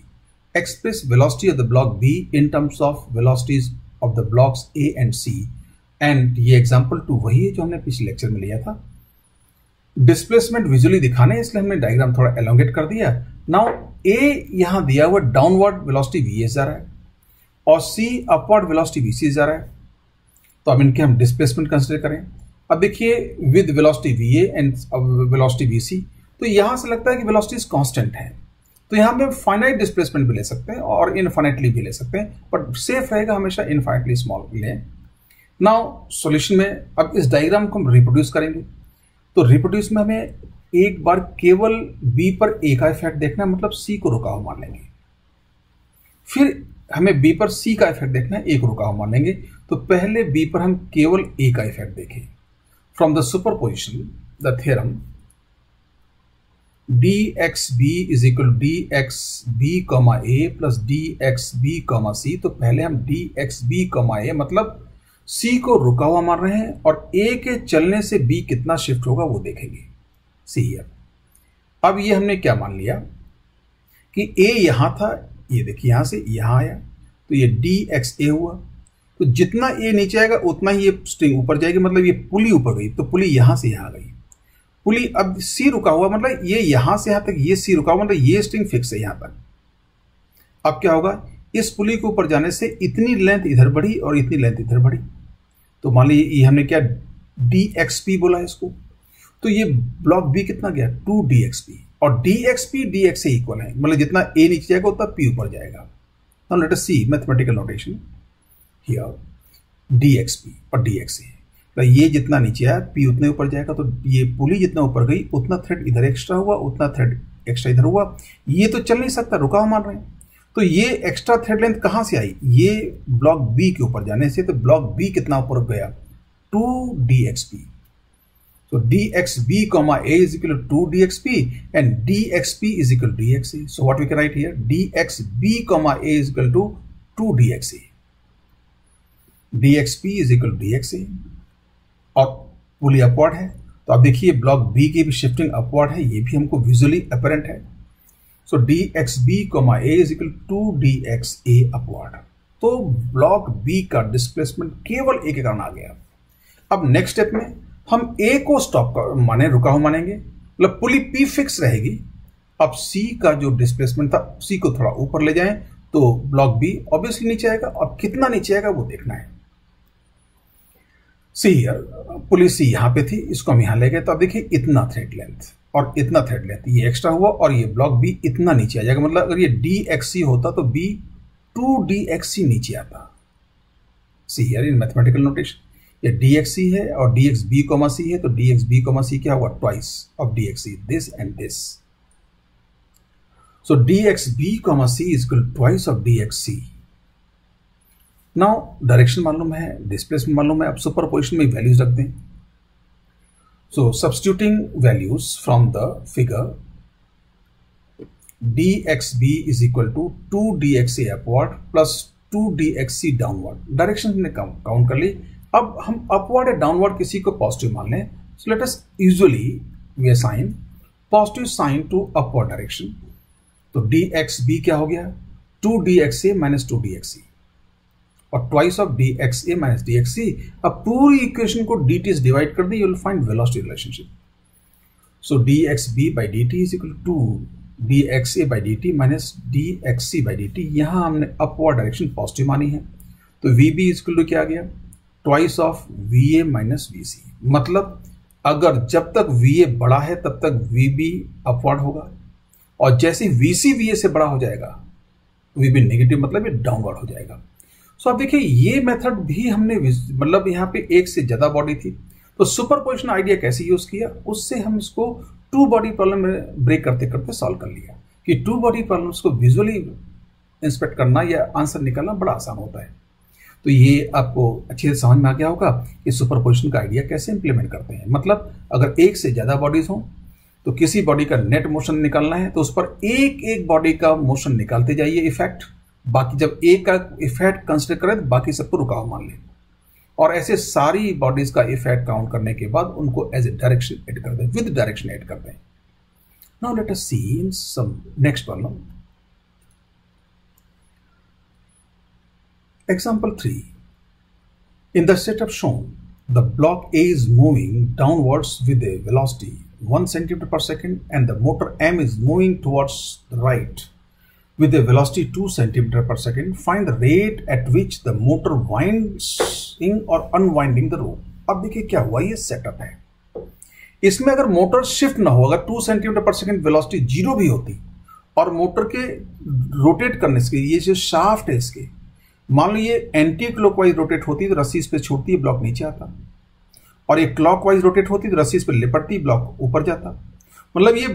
Express velocity of the block B in terms of velocities of the blocks A and C. And ये example 2 वही है जो हमने पिछले lecture में लिया था। Displacement visually दिखाने इसलिए हमने डायग्राम थोड़ा एलोंगेट कर दिया। नाउ A यहां दिया हुआ डाउनवर्ड वेलोसिटी VA जा रहा है और C अपवर्ड वेलोसिटी VC जा रहा है। तो अब इनके हम डिस्प्लेसमेंट कंसीडर करें। अब देखिए with velocity VA and velocity VC, तो यहां से लगता है कि वेलोसिटीज कांस्टेंट है, तो यहां पे फाइनाइट डिस्प्लेसमेंट भी ले सकते हैं और इनफाइनाइटली भी ले सकते हैं, बट सेफ रहेगा हमेशा इनफाइनाइटली स्मॉल लें। नाउ सॉल्यूशन में अब इस डायग्राम को हम रिप्रोड्यूस करेंगे। तो रिप्रोड्यूस में हमें एक बार केवल B पर A का इफेक्ट देखना है, मतलब C को रुका हुआ मान लेंगे। फिर हमें B पर C का इफेक्ट देखना है, A को रुका हुआ मान लेंगे। तो पहले B पर हम केवल A का इफेक्ट देखें। From the superposition the theorem dxb is equal dxb comma A plus dxb comma C। तो पहले हम dxb कॉमा A मतलब C को रुका हुआ मान रहे हैं और A के चलने से B कितना शिफ्ट होगा वो देखेंगे। See here. अब ये हमने क्या मान लिया कि A यहां था, ये देखिए यहां से यहां आया तो ये dxa हुआ। तो जितना A नीचे आएगा उतना ही ये स्ट्रिंग ऊपर जाएगी, मतलब ये पुली ऊपर गई तो पुली यहां से यहां गई। पुली अब C रुका हुआ मतलब ये यहां से यहां तक, ये C रुका हुआ मतलब ये स्ट्रिंग फिक्स है यहां तक। अब क्या होगा, इस पुली के ऊपर जाने से इतनी लेंथ इधर बढ़ी और इतनी लेंथ इधर बढ़ी। तो मान लीजिए ये हमने क्या dxp बोला इसको, तो ये ब्लॉक B कितना गया 2dxp और dxp dxa इक्वल है, मतलब जितना A नीचे जाएगा उतना P ऊपर जाएगा। Now let us see mathematical notation here dxp और dxa, तो ये जितना नीचे आया P उतने ऊपर जाएगा। तो ये पुली जितना ऊपर गई उतना थ्रेड इधर एक्स्ट्रा हुआ, उतना थ्रेड एक्स्ट्रा इधर हुआ। ये तो चल नहीं सकता, रुका हुआ मान रहे हैं। तो ये एक्स्ट्रा थ्रेड लेंथ कहां से आई, ये ब्लॉक B के ऊपर जाने से। तो ब्लॉक B कितना ऊपर गया 2dxp। So dxb comma A is equal to 2dxp and dxp is equal to dxa. So what we can write here, dxb comma A is equal to 2dxa. dxp is equal to dxa और पुली upward है। तो अब देखिए block B की भी shifting upward है, ये भी हमको विजुअली अपरेंट है। So dxb comma A is equal to 2dxa upward. तो ब्लॉक B का डिस्प्लेसमेंट केवल A के कारण आ गया। अब नेक्स्ट स्टेप में हम A को स्टॉप माने रुका हुआ मानेंगे, मतलब पुली P फिक्स रहेगी। अब C का जो डिस्प्लेसमेंट था C को थोड़ा ऊपर ले जाएं तो ब्लॉक B ऑब्वियसली नीचे आएगा। अब कितना नीचे आएगा वो देखना है। सी हियर, पुली C यहां पे थी, इसको हम यहां ले गए। तो अब देखिए इतना थ्रेड लेंथ और इतना थ्रेड लेंथ ये एक्स्ट्रा हुआ और ये ब्लॉक B इतना नीचे आ जाएगा। मतलब अगर ये dxc होता तो B 2dxc नीचे आता। See here in mathematical notation, ये dxc है और dxb, c है, तो dxb, c क्या हुआ twice of dxc, this and this. So dxb, c is equal twice of dxc। Now direction मालूम है, डिस्प्लेसमेंट मालूम है, अब सुपरपोजिशन में वैल्यूज रख दें। So substituting values from the figure dxb is equal to 2dxa upward plus 2dxc downward. Direction हमने count कर ली, अब हम अपवर्ड या डाउनवर्ड किसी को पॉजिटिव मान लें, so let us usually we assign positive sign to upward direction. तो dxb क्या हो गया, 2dxa माइनस 2dxc, और twice of dxa minus dxc। अब पूरी इक्वेशन को dt से डिवाइड कर दी, you will find velocity relationship. So dxb by dt is equal to dxa by dt minus dxc by dt। यहां हमने अपवर्ड डायरेक्शन पॉजिटिव मानी है, तो vb इज इक्वल टू क्या आ गया, twice of va minus vc। मतलब अगर जब तक va बड़ा है तब तक vb अपवर्ड होगा, और जैसे vc va से बड़ा हो जाएगा vb नेगेटिव, मतलब ये डाउनवर्ड हो जाएगा। सो आप देखिए ये मेथड भी हमने, मतलब यहाँ पे एक से ज्यादा बॉडी थी तो सुपरपोजिशन आइडिया कैसे यूज किया, उससे हम इसको टू बॉडी प्रॉब्लम में ब्रेक करते करते सॉल्व कर लिया कि टू बॉडी प्रॉब्लम्स को विजुअली इंस्पेक्ट करना या आंसर निकालना बड़ा आसान होता है। तो ये आपको अच्छे से समझ में आ गया होगा कि सुपरपोजिशन का आइडिया कैसे इंप्लीमेंट करते हैं। मतलब अगर एक से ज्यादा बॉडीज हो तो किसी बॉडी का नेट मोशन निकालना है तो उस पर एक एक बॉडी का मोशन निकालते जाइए इफेक्ट, बाकी जब एक का इफेक्ट कंसिडर करें तो बाकी सबको रुकाव मान लें, और ऐसे सारी बॉडीज का इफेक्ट काउंट करने के बाद उनको एज ए डायरेक्शन ऐड कर दें, विद डायरेक्शन ऐड कर दें। Now let us see in some next problem. Example 3. In the setup shown, the block A is moving downwards with a velocity 1 cm per second and the motor M is moving towards the right with a velocity 2 cm per second. Find the rate at which the motor winding or unwinding the rope. अब देखिए क्या हुआ, ये setup है। इसमें अगर motor shift ना हो, अगर 2 cm per second वेलोसिटी 0 भी होती और मोटर के रोटेट करने से, ये जो शाफ्ट है इसके, मान लो ये एंटी क्लॉकवाइज रोटेट होती तो रस्सी इस पे छोड़ती, ब्लॉक नीचे आता, और ये क्लॉकवाइज रोटेट होती तो रस्सी इस पे लिपटती, ब्लॉक ऊपर जाता। मतलब ये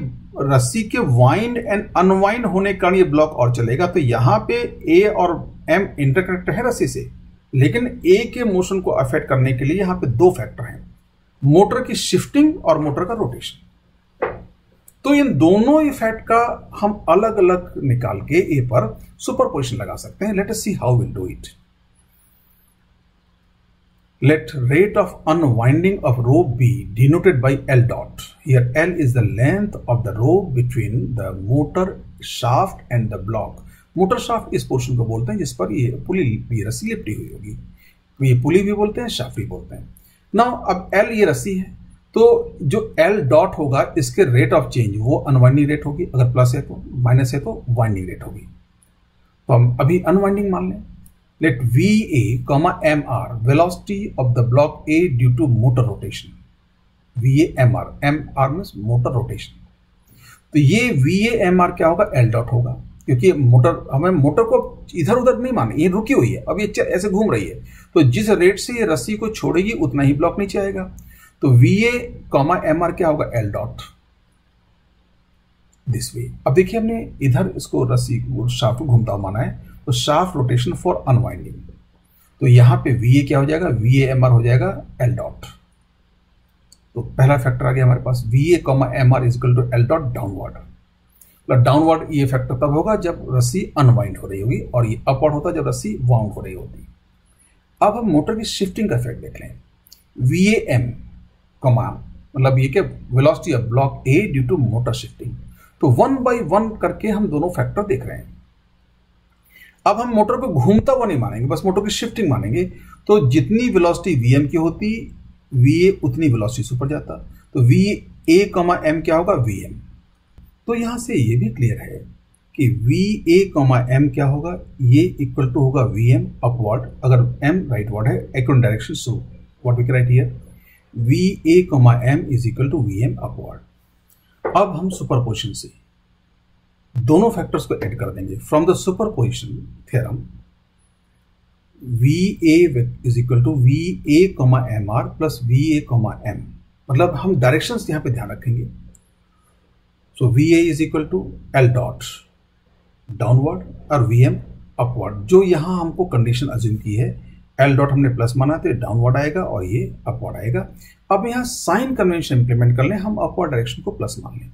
रस्सी के वाइंड एंड अनवाइंड होने के कारण ये ब्लॉक और चलेगा। तो यहां पे ए और एम इंटरकनेक्ट है रस्सी से, लेकिन ए के मोशन को अफेक्ट करने के लिए यहां पे दो फैक्टर हैं, मोटर की शिफ्टिंग और मोटर का रोटेशन। तो इन दोनों इफेक्ट का हम अलग अलग निकाल के ए पर सुपरपोजिशन लगा सकते हैं। Let us see how will do it. Let rate of unwinding of rope be denoted by L dot. Here L is the length of the rope between the motor shaft and the block. Motor shaft इस portion को बोलते हैं जिस पर ये पुली रस्सी लिपटी हुई होगी, ये पुली भी बोलते हैं, शाफ्ट भी बोलते हैं। नाउ अब एल ये रस्सी है, तो जो एल डॉट होगा इसके रेट ऑफ चेंज वो अनवाइंडिंग रेट होगी, अगर प्लस है तो, माइनस है तो वाइंडिंग रेट होगी। तो हम अभी अनवाइंडिंग मान लें। Let V A comma M R velocity of the block A due to motor rotation. V A M R means motor rotation. तो ये वी ए एम आर क्या होगा, एल डॉट होगा, क्योंकि मोटर, हमें मोटर को इधर उधर नहीं माने, ये रुकी हुई है, अब ये ऐसे घूम रही है, तो जिस रेट से ये रस्सी को छोड़ेगी उतना ही ब्लॉक नीचे आएगा। तो V A comma M R क्या होगा, एल डॉट, दिस वे। अब देखिए हमने इधर इसको रस्सी शाफ्ट घूमता हुआ माना है, तो शाफ्ट रोटेशन फॉर अनवाइंडिंग, तो यहां पे वी ए क्या हो जाएगा, वी ए एम आर हो जाएगा एल डॉट। तो पहला फैक्टर आ गया हमारे पास, V A comma M R is equal to L dot downward. मतलब डाउनवर्ड ये फैक्टर तब होगा जब रस्सी अनवाइंड हो रही होगी, और ये अपवर्ड होता जब रस्सी वाउंड हो रही होती। अब हम मोटर की शिफ्टिंग का इफेक्ट देख लें। वी ए एम कॉमा, मतलब ये क्या, velocity of block A due to motor shifting. तो 1 by 1 करके हम दोनों फैक्टर देख रहे हैं। अब हम मोटर को घूमता हुआ नहीं मानेंगे, बस मोटर की शिफ्टिंग मानेंगे। तो जितनी वेलोसिटी वीएम की होती, वीए उतनी वेलोसिटी से ऊपर जाता, तो वी ए कॉमा एम क्या होगा, वीएम। तो यहां से ये भी क्लियर है कि वी ए कॉमा एम क्या होगा, ये इक्वल टू होगा वी एम अपवर्ड, अगर एम राइटवर्ड है, एक्रोन direction, so what we can write here, V A comma M is equal to V M upward. अब हम सुपरपोजिशन से दोनों फैक्टर्स को ऐड कर देंगे। From the superposition theorem, V A is equal to V A comma M R plus V A comma M, मतलब हम directions यहां पे ध्यान रखेंगे। So V A is equal to L dot downward और वी एम अपवर्ड। जो यहां हमको कंडीशन अज्यूम की है, एल डॉट हमने प्लस माना तो डाउनवर्ड आएगा और ये अपवर्ड आएगा। अब यहां साइन कन्वेंशन इंप्लीमेंट कर लें, हम अपवर्ड डायरेक्शन को प्लस मान लें,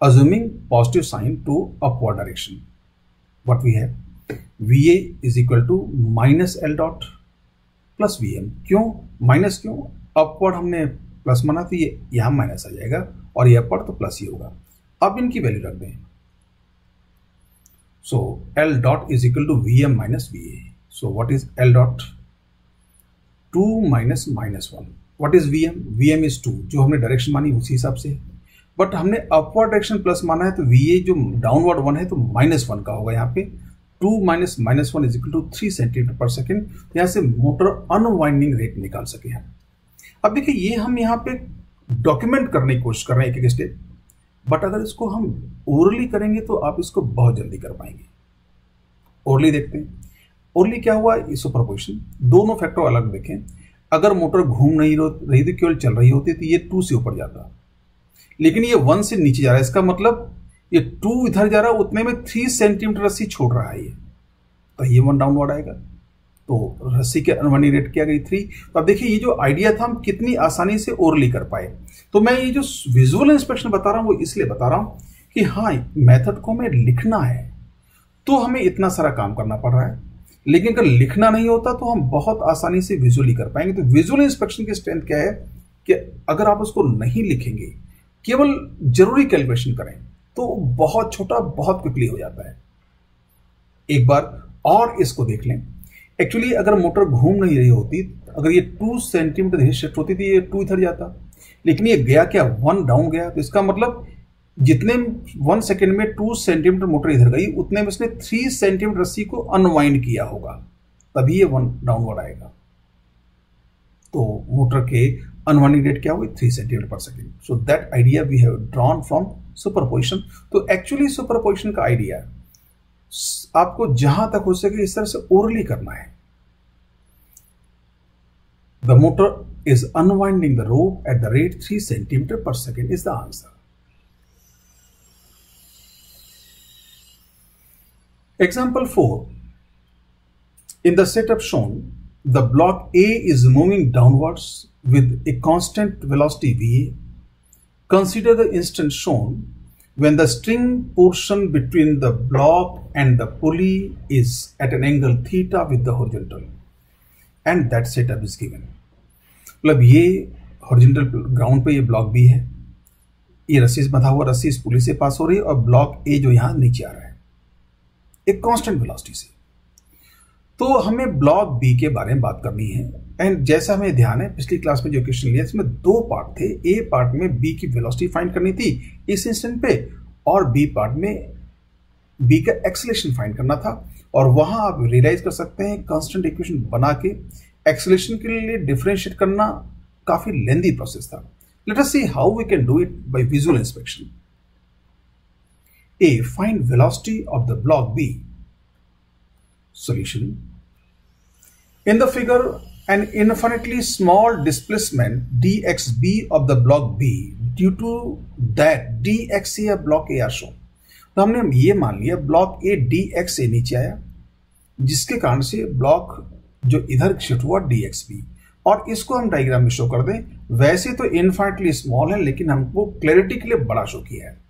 assuming positive sign to upward direction. What we have, VA is equal to minus L dot plus Vm। क्यों माइनस? क्यों? अपवर्ड हमने प्लस माना तो ये यहां माइनस आ जाएगा और ये अपवर्ड तो प्लस ही होगा। अब इनकी वैल्यू रख दें। So L dot is equal to Vm minus Va। So what is L dot? 2 minus minus 1। What is Vm? Vm is 2, जो हमने डायरेक्शन मानी उसी हिसाब से। बट हमने अपवर्ड डायरेक्शन प्लस माना है तो Va जो डाउनवर्ड 1 है तो माइनस 1 का होगा यहाँ पे। 2 minus minus 1 is equal to 3 centimetre per second. तो यहाँ से मोटर अनवाइंडिंग रेट निकाल सके हम। अब देखिए ये हम यहाँ पे डॉक्यूमेंट करने की कोशिश कर रहे हैं एक एक स्टेप, बट अगर इसको हम ओरली करेंगे तो आप इसको बहुत जल्दी कर पाएंगे। ओरली देखते हैं। ओरली क्या हुआ? ये सुपरपोजिशन, दोनों फैक्टर अलग देखें। अगर मोटर घूम नहीं रही थी, केवल चल रही होती तो ये 2 से ऊपर जाता, लेकिन ये 1 से नीचे जा रहा है। इसका मतलब ये 2 इधर जा रहा है, उतने में 3 सेंटीमीटर रस्सी छोड़ रहा है ये, तो ये 1 डाउनवर्ड आएगा। तो रस्सी के अनवाइंडिंग रेट क्या गई? 3। तो अब देखिए ये जो आइडिया था हम कितनी आसानी से ओरली कर पाए। तो मैं ये जो विजुअल इंस्पेक्शन बता रहा हूं वो इसलिए बता रहा हूं कि हाँ, मेथड को हमें लिखना है तो हमें इतना सारा काम करना पड़ रहा है, लेकिन अगर लिखना नहीं होता तो हम बहुत आसानी से विजुअली कर पाएंगे। तो विजुअल इंस्पेक्शन की स्ट्रेंथ क्या है कि अगर आप उसको नहीं लिखेंगे, केवल जरूरी कैलकुलेशन करें तो बहुत छोटा बहुत क्विकली हो जाता है। एक बार और इसको देख लें। एक्चुअली अगर मोटर घूम नहीं रही होती, अगर ये 2 सेंटीमीटर इधर शिफ्ट होती थी, ये 2 इधर जाता, लेकिन ये गया क्या? 1 डाउन गया। तो इसका मतलब जितने 1 सेकेंड में 2 सेंटीमीटर मोटर इधर गई, उतने में इसने 3 सेंटीमीटर रस्सी को अनवाइंड किया होगा, तभी ये 1 डाउनवर्ड आएगा। तो मोटर के अनवाइंडिंग रेट क्या होगी? 3 centimetre per second. So that idea we have drawn from superposition. तो एक्चुअली सुपरपोजिशन का आइडिया आपको जहां तक हो सके इस तरह से ओरली करना है। The motor is unwinding the rope at the rate 3 centimetre per second is the answer. Example 4. In the setup shown, the block A is moving downwards with a constant velocity Va. Consider the instant shown when the string portion between the block and the pulley is at an angle theta with the horizontal, and that setup is given. मतलब ये horizontal ground पे ये block B है, ये रस्सी से बंधा हुआ रस्सी इस पुली से पास हो रही है और ब्लॉक A जो यहां नीचे आ रहा है एक कांस्टेंट वेलोसिटी से। तो हमें ब्लॉक बी के बारे में बात करनी है। एंड जैसा हमें ध्यान है, पिछली क्लास में जो क्वेश्चन लिया इसमें 2 पार्ट थे। ए पार्ट में बी की वेलोसिटी फाइंड करनी थी इस इंस्टेंट पे, और बी पार्ट में बी का एक्सेलरेशन फाइंड करना था। और वहां आप रियलाइज कर सकते हैं कांस्टेंट इक्वेशन बना के एक्सेलरेशन के लिए डिफरेंशिएट करना काफी लेंदी प्रोसेस था। Let us see how we can do it by visual inspection. A. Find velocity of the block B. Solution. In the figure, an infinitely small displacement dxb of the block B due to that dx या block A are shown. तो हमने ये मान लिया block A dx से नीचे आया, जिसके कारण से ब्लॉक जो इधर शिफ्ट हुआ dxb, और इसको हम डायग्राम में शो कर दें। वैसे तो इनफाइनेटली स्मॉल है, लेकिन हमको क्लैरिटी के लिए बड़ा शो किया है।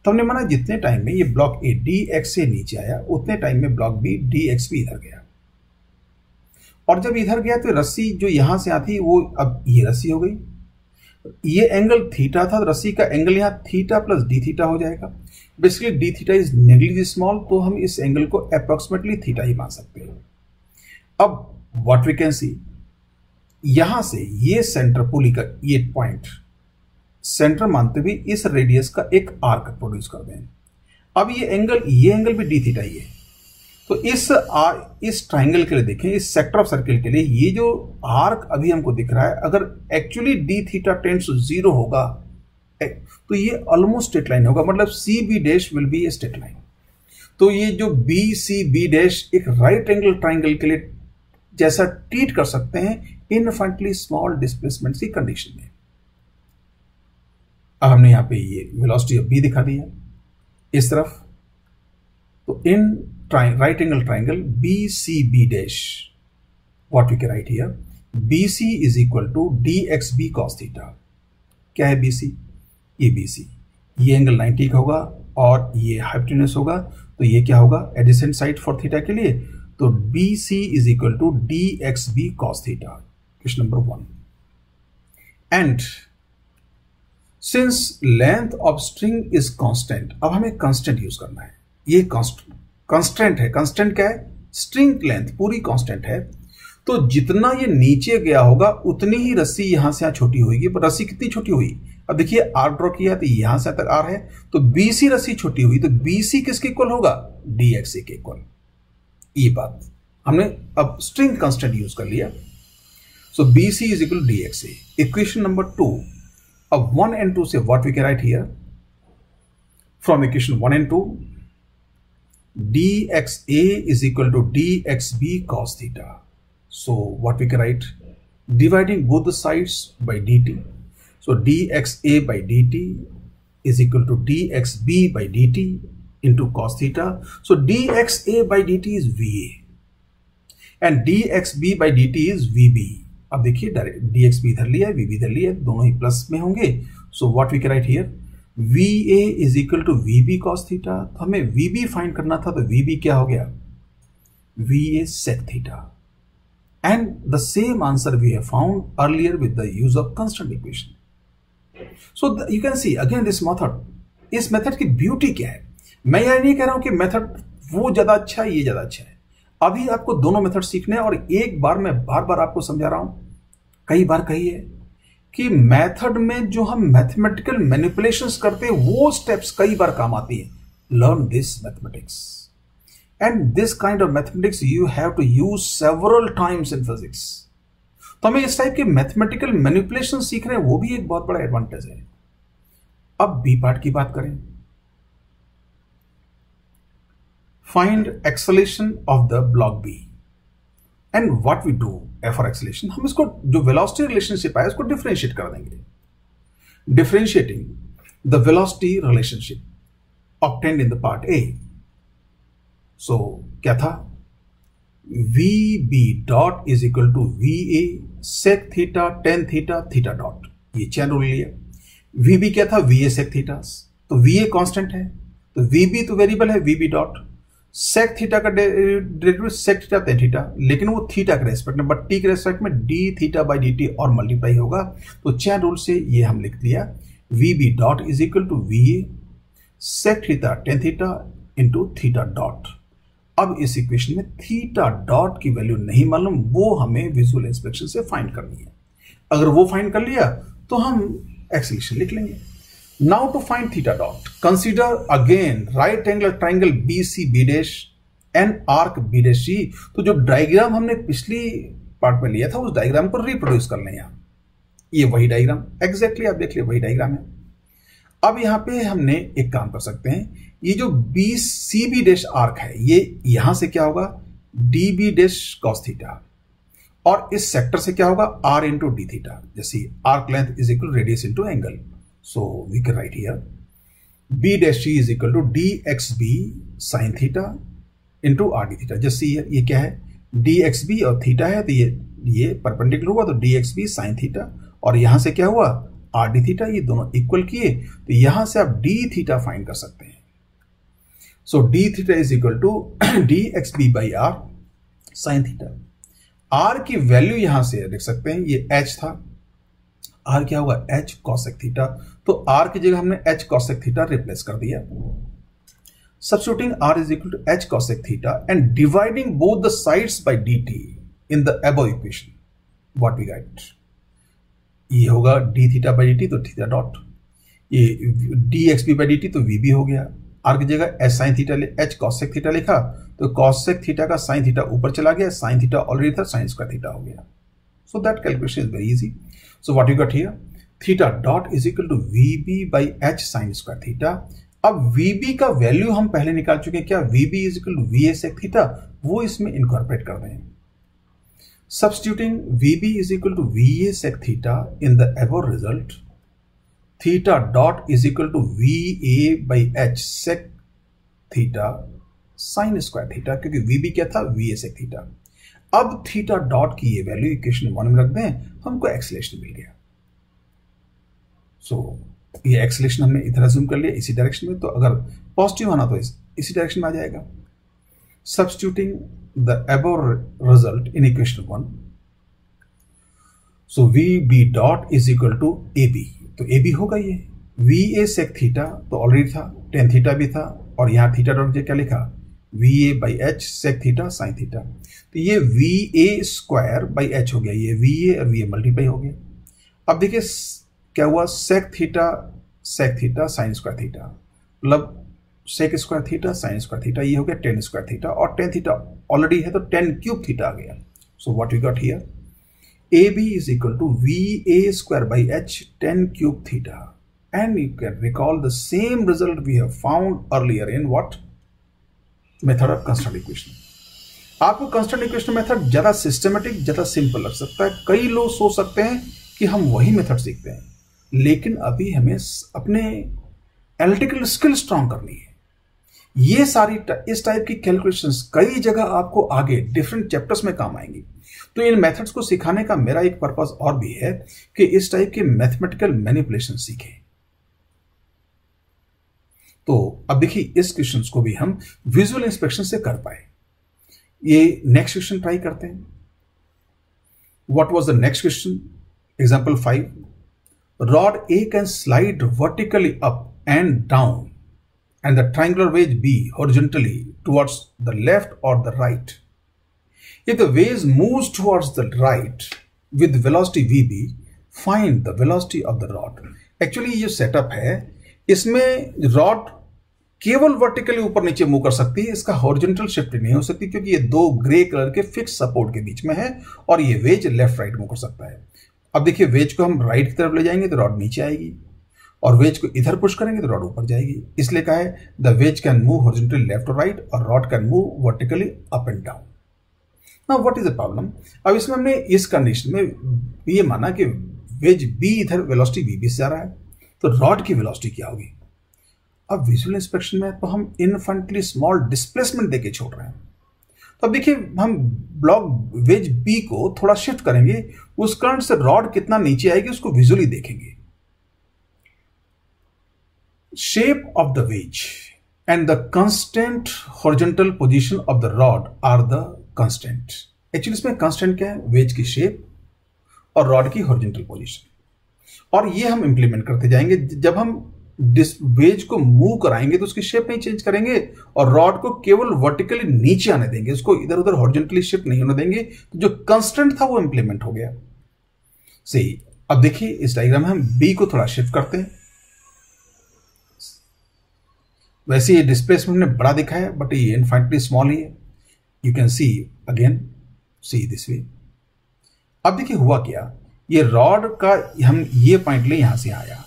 तो हमने माना जितने टाइम में ये ब्लॉक ए dx से नीचे आया, उतने टाइम में ब्लॉक बी dx भी इधर गया, और जब इधर गया तो रस्सी जो यहां से आती वो अब ये रस्सी हो गई। ये एंगल थीटा था, रस्सी का एंगल यहां थीटा प्लस डी थीटा हो जाएगा। Basically D theta is negligible small, तो हम इस एंगल को अप्रोक्सीमेटली थीटा ही मान सकते हैं। अब व्हाट वी कैन सी, यहां से ये सेंटर पुली का ये पॉइंट सेंटर मानते हुए इस रेडियस का एक आर्क प्रोड्यूस कर दें। अब ये एंगल भी डी थीटा ही है। तो इस ट्राइंगल के लिए देखें, इस सेक्टर ऑफ सर्किल के लिए ये जो आर्क अभी हमको दिख रहा है, अगर actually D theta tends to 0 होगा तो ये ऑलमोस्ट स्ट्रेट लाइन होगा, मतलब C B dash will be a straight line. तो ये जो बी सी बी डैश एक राइट एंगल ट्राइंगल के लिए जैसा ट्रीट कर सकते हैं इनफाइनेटली स्मॉल डिस्प्लेसमेंट की कंडीशन में। अब हमने यहां पे ये वेलोसिटी ऑफ बी दिखा दिया इस तरफ। तो in right angle triangle B C B dash, what we can write here, B C is equal to D X B cos theta. क्या है बी सी? ये बी सी, ये एंगल 90 का होगा और ये हाइपोटेन्यूस होगा, तो ये क्या होगा एडिसेंट साइड फॉर थीटा के लिए, तो B C is equal to D X B cos theta, question number 1। And since length of string is constant, अब हमें कांस्टेंट यूज करना है। ये कांस्टेंट है। कांस्टेंट क्या है? स्ट्रिंग लेंथ पूरी कांस्टेंट है, तो जितना ये नीचे गया होगा उतनी ही रस्सी यहां से यहां छोटी होगी। पर रस्सी कितनी छोटी हुई? अब देखिए आर ड्रॉ किया तो यहां से तक आर है, तो बीसी रस्सी छोटी हुई, तो बीसी किसके इक्वल होगा? डीएक्सी के इक्वल। ये बात हमने अब स्ट्रिंग कांस्टेंट यूज कर लिया। So BC is equal to DXC. Equation number 2, अब 1 and 2 से what we can write here from equation 1 and 2, dxa is equal to dxb cos theta. So what we can write? Dividing both the sides by dt. So dxa by dt is equal to dxb by dt into cos theta. So dxa by dt is va and dxb by dt is vb. अब देखिए direct dxb इधर लिया है, vb इधर लिया है, दोनों ही plus में होंगे। So what we can write here? va is equal to vb cos theta. तो हमें vb फाइंड करना था, तो vb क्या हो गया? va sec theta. And the same answer we have found earlier with the use of constant equation. So you can see again this method. इस method की ब्यूटी क्या है? मैं यह नहीं कह रहा हूं कि मेथड वो ज्यादा अच्छा है, ये ज्यादा अच्छा है। अभी आपको दोनों मेथड सीखने हैं, और एक बार मैं बार बार आपको समझा रहा हूं, कई बार कही है कि मेथड में जो हम मैथमेटिकल मैनिपुलेशंस करते हैं वो स्टेप्स कई बार काम आती है। Learn this mathematics, and this kind of mathematics you have to use several times in physics. तो हमें इस टाइप के मैथमेटिकल मैनिपुलेशन सीख रहे हैं, वो भी एक बहुत बड़ा एडवांटेज है। अब बी पार्ट की बात करें। Find acceleration of the block B and what we do for acceleration, हम इसको जो velocity relationship है उसको differentiate कर देंगे। Differentiating the velocity relationship obtained in the part A. So क्या था? VB dot is equal to VA sec theta tan theta theta dot, ये चैन रूल लिया। VB क्या था? VA sec theta, तो VA कांस्टेंट है, तो VB तो वेरिएबल है, VB डॉट सेक थीटा का derivative sec theta tan theta, लेकिन वो थीटा के रेस्पेक्ट में, बट टी के रेस्पेक्ट में D theta by D T और मल्टीप्लाई होगा। तो चैन रूल से ये हम लिख दिया VB dot is equal to VA sec theta tan theta into theta dot. अब इस इक्वेशन में थीटा डॉट की वैल्यू नहीं मालूम, वो हमें विजुअल इंस्पेक्शन से फाइंड करनी है। अगर वो फाइंड कर लिया तो हम एक्सेलेरेशन लिख लेंगे। Now to find theta dot, consider again right angle triangle BCB dash and arc B dash C। तो जो डायग्राम हमने पिछली पार्ट में लिया था उस डायग्राम को रिप्रोड्यूस कर लें यहाँ। ये वही डायग्राम एग्जैक्टली आप देख लिया, वही डायग्राम है। अब यहाँ पे हमने एक काम कर सकते हैं, ये जो BCB dash आर्क है, ये यहां से क्या होगा? DB dash cos थीटा, और इस सेक्टर से क्या होगा? R इंटू डी थीटा, जैसे arc length is equal radius into angle. So we can write here B dash C is equal to dxb sin theta into rd theta। जैसे ये क्या है? dxb और थीटा है, तो ये परपेंडिकुलर हुआ, तो dxb sin थीटा, और यहां से क्या हुआ? rd theta. ये दोनों इक्वल किए, तो यहां से आप d थीटा फाइंड कर सकते हैं। So d theta is equal to dxb by r sin theta. r की वैल्यू यहां से देख सकते हैं, ये h था, r क्या होगा? h cosec theta. तो r की जगह हमने h cosec थीटा रिप्लेस कर दिया। Substituting r is equal to h cosec theta and dividing both the sides by dt in the above equation, what we get? ये होगा d theta by dt, तो theta dot, ये dxb by dt तो vb हो गया। r की जगह h sin theta h cosec theta लिखा, तो cosec थीटा का sin थीटा ऊपर चला गया, sin थीटा ऑलरेडी था, sin स्क्वायर थीटा हो गया। So that calculation is very easy. So what you got here? Theta dot is equal to VB by H sin square theta। अब VB का value हम पहले निकाल चुके हैं, क्या? VB is equal to VA sec theta, वो इसमें इनकॉर्पोरेट कर दें। Substituting VB is equal to VA sec theta in the above result, theta dot is equal to VA by H sec theta sin square theta, क्योंकि VB क्या था? VA sec theta। अब theta dot की ये value equation 1 में रख दें, हमको एक्सेलेरेशन मिल गया। सो ये एक्सेलेरेशन हमने इधर अज्यूम कर लिया इसी डायरेक्शन में, तो अगर पॉजिटिव आना तो इसी डायरेक्शन में आ जाएगा। Substituting the above result in equation 1. So VB dot is equal to AB. तो AB होगा ये VA sec थीटा तो ऑलरेडी था, tan थीटा भी था, और यहाँ थीटा डॉट जे क्या लिखा, VA by H sec theta sin theta, तो ये VA स्क्वायर बाई H हो गया, ये VA और VA मल्टीप्लाई हो गया। अब देखिए क्या हुआ, sec theta sin square theta, मतलब sec square theta sin square theta, ये हो गया tan स्क्वायर थीटा, और tan थीटा ऑलरेडी है तो tan क्यूब थीटा आ गया। So what we got here, AB is equal to VA square by H tan cube theta, and you can recall the same result we have found earlier in what method of constant equation. आपको constant equation method ज्यादा systematic, ज्यादा simple लग सकता है, कई लोग सोच सकते हैं कि हम वही मेथड सीखते हैं, लेकिन अभी हमें अपने एनालिटिकल स्किल स्ट्रांग करनी है। ये सारी इस टाइप की कैलकुलेशंस कई जगह आपको आगे डिफरेंट चैप्टर्स में काम आएंगी। तो इन मेथड्स को सिखाने का मेरा एक पर्पस और भी है कि इस टाइप के मैथमेटिकल मैनिपुलेशन सीखें। तो अब देखिए इस क्वेश्चन को भी हम विजुअल इंस्पेक्शन से कर पाए। ये नेक्स्ट क्वेश्चन ट्राई करते हैं। What was the next question? Example 5, rod A can slide vertically up and down and the triangular wedge B horizontally towards the left or the right. If the wedge moves towards the right with velocity VB, find the velocity of the rod. Actually ये setup है, इसमें rod केवल vertically ऊपर नीचे move कर सकती है, इसका हॉरिजॉन्टल शिफ्ट नहीं हो सकती क्योंकि ये दो ग्रे कलर के फिक्स सपोर्ट के बीच में है, और ये वेज लेफ्ट राइट मूव कर सकता है। अब देखिए वेज को हम राइट की तरफ ले जाएंगे तो रॉड नीचे आएगी, और वेज को इधर पुश करेंगे तो रॉड ऊपर जाएगी। इसलिए कहा है the ways can move horizontally left और राइट, और rod can move vertically up and down. Now what is the problem? अब इसमें हमने इस कंडीशन में ये माना कि वेज बी इधर वेलोसिटी वी से जा रहा है, तो रॉड की वेलोसिटी क्या होगी? अब विजुअल इंस्पेक्शन में तो हम इनफाइनाइटली स्मॉल डिस्प्लेसमेंट देके छोड़ रहे हैं। तो अब देखिए हम ब्लॉक वेज बी को थोड़ा शिफ्ट करेंगे, उस कारण से रॉड कितना नीचे आएगी उसको विजुअली देखेंगे। Shape of the wedge and the constant horizontal position of the rod are the constant. Actually इसमें constant क्या है? वेज की शेप और रॉड की horizontal position, और ये हम इंप्लीमेंट करते जाएंगे। जब हम वेज को मूव कराएंगे तो उसकी शेप नहीं चेंज करेंगे, और रॉड को केवल वर्टिकली नीचे आने देंगे, उसको इधर उधर हॉरिजॉन्टली शिफ्ट नहीं होने देंगे। तो जो कंस्टेंट था वो इंप्लीमेंट हो गया। सही। अब देखिए इस डायग्राम में हम बी को थोड़ा शिफ्ट करते हैं। वैसे ये डिस्प्लेसमेंट ने बड़ा दिखा है, बट ये इनफाइनाइटली स्मॉल ही है। You can see again, see this way. अब देखिए हुआ क्या, ये रॉड का हम ये पॉइंट ले यहां से आया,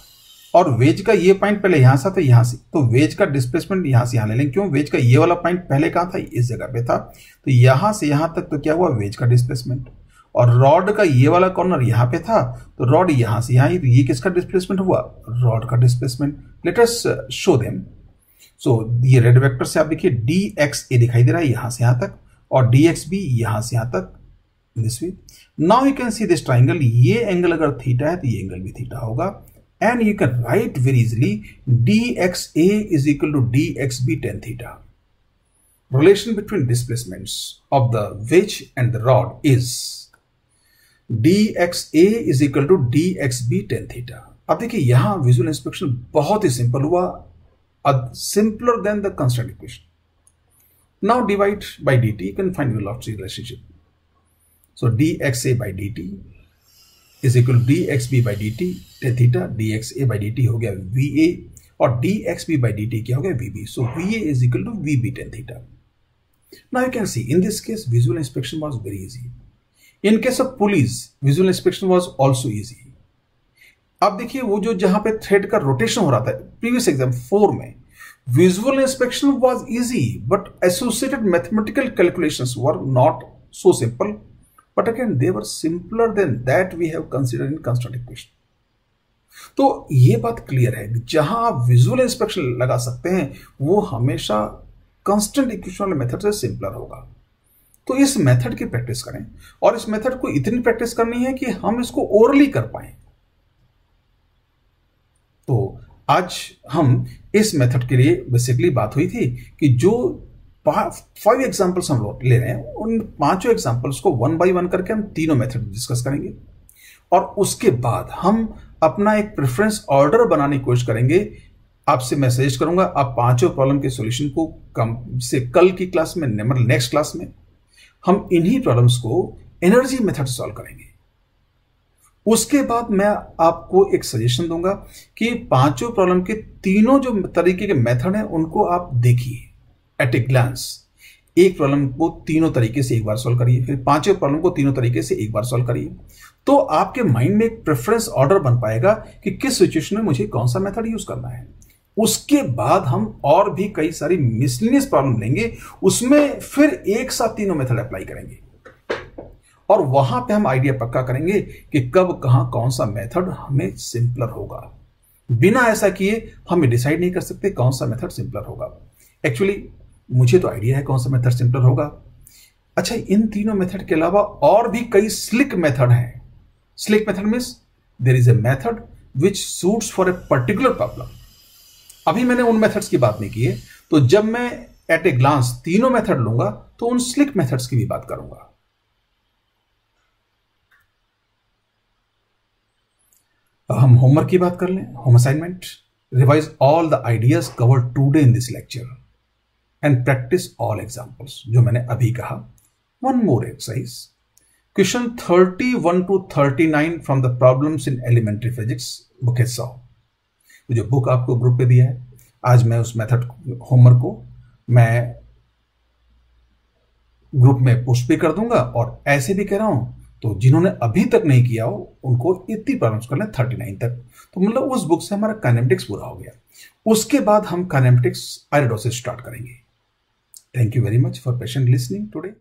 और वेज का ये पॉइंट पहले यहां से था, यहां से, तो वेज का डिस्प्लेसमेंट यहां से यहां ले लेंगे। क्यों? वेज का ये वाला पॉइंट पहले कहां था? इस जगह पे था, तो यहां से यहां तक तो क्या हुआ? वेज का डिस्प्लेसमेंट। और रॉड का ये वाला कॉर्नर यहां पे था, तो रॉड यहां से यहां, तो ये किसका डिस्प्लेसमेंट हुआ? रॉड का displacement. Let us show them. So ये रेड वेक्टर से आप देखिए dxa दिखाई दे रहा है यहां से यहां तक, और dxb यहां से यहां तक, this way. Now you can see this triangle, ये एंगल अगर थीटा है तो ये एंगल भी थीटा होगा, and you can write very easily dxa is equal to dxb tan theta. Relation between displacements of the wedge and the rod is dxa is equal to dxb tan theta. अब देखिए यहां visual inspection बहुत ही simple हुआ, simpler than the constant equation. Now divide by dt, you can find velocity relationship. So dxa by dt is equal to dxb by dt tan theta, dxa by dt हो गया va, और dxb by dt क्या हो गया? vb. So va is equal to vb tan theta. Now you can see in this case visual inspection was very easy. In case of pulleys, visual inspection was also easy. अब देखिए वो जो जहां पे thread का rotation हो रहा था प्रीवियस एग्जाम 4 में, visual inspection was easy, but associated mathematical calculations were not so simple, but again they were simpler than that we have considered in construct equation. तो ये बात क्लियर है, जहां आप विजुअल इंस्पेक्शन लगा सकते हैं वो हमेशा कांस्टेंट इक्वेशन वाले मेथड से सिंपलर होगा। तो इस मेथड की प्रैक्टिस करें, और इस मेथड को इतनी प्रैक्टिस करनी है कि हम इसको ओरली कर पाए। तो आज हम इस मेथड के लिए बेसिकली बात हुई थी कि जो 5 एग्जाम्पल्स हम लोग ले रहे हैं, उन 5 एग्जाम्पल्स को 1 बाय 1 करके हम तीनों मेथड डिस्कस करेंगे और उसके बाद हम अपना एक प्रेफरेंस ऑर्डर बनाने की कोशिश करेंगे। आपसे मैं सजेस्ट करूंगा आप 5 प्रॉब्लम के सॉल्यूशन को कम से कल की क्लास में, नेक्स्ट क्लास में हम इन्हीं प्रॉब्लम्स को एनर्जी मेथड सॉल्व करेंगे। उसके बाद मैं आपको एक सजेशन दूंगा कि 5 प्रॉब्लम के तीनों जो तरीके के मेथड हैं उनको आप देखिए एट ए ग्लांस। एक प्रॉब्लम को तीनों तरीके से एक बार सॉल्व करिए, फिर 5 प्रॉब्लम को तीनों तरीके से एक बार सॉल्व करिए, तो आपके माइंड में एक प्रेफरेंस ऑर्डर बन पाएगा कि किस सिचुएशन में मुझे कौन सा मेथड यूज करना है। उसके बाद हम और भी कई सारी मिसलिनियस प्रॉब्लम लेंगे, उसमें फिर एक साथ तीनों मेथड अप्लाई करेंगे और वहां पे हम आइडिया पक्का करेंगे कि कब कहां कौन सा मेथड हमें सिंपलर होगा। बिना ऐसा किए हम डिसाइड नहीं कर सकते कौन सा मेथड सिंपलर होगा। एक्चुअली मुझे तो आइडिया है कौन सा मेथड सिंपलर होगा। अच्छा, इन तीनों मेथड के अलावा और भी कई स्लिक मेथड हैं। Slick method means there is a method which suits for a particular problem. अभी मैंने उन मेथड्स की बात नहीं की है, तो जब मैं एट ए ग्लांस तीनों मेथड लूंगा तो उन स्लिक मेथड्स की भी बात करूंगा। हम होमवर्क की बात कर लें। Home assignment, revise all the ideas covered today in this lecture and practise all examples, जो मैंने अभी कहा। One more exercise, question 31 to 39 from the problems in elementary physics, book 100। जो बुक आपको ग्रुप पे दिया है, आज मैं उस मेथड होमवर्क को मैं ग्रुप में पोस्ट भी कर दूंगा और ऐसे भी कह रहा हूं तो जिन्होंने अभी तक नहीं किया हो उनको इतनी प्रॉब्लम्स करना 39 तक। तो मतलब उस बुक से हमारा काइनेमेटिक्स पूरा हो गया। उसके बाद हम काइनेमेटिक्स आयरडोसिस स्टार्ट करेंगे। Thank you very much for patient listening today.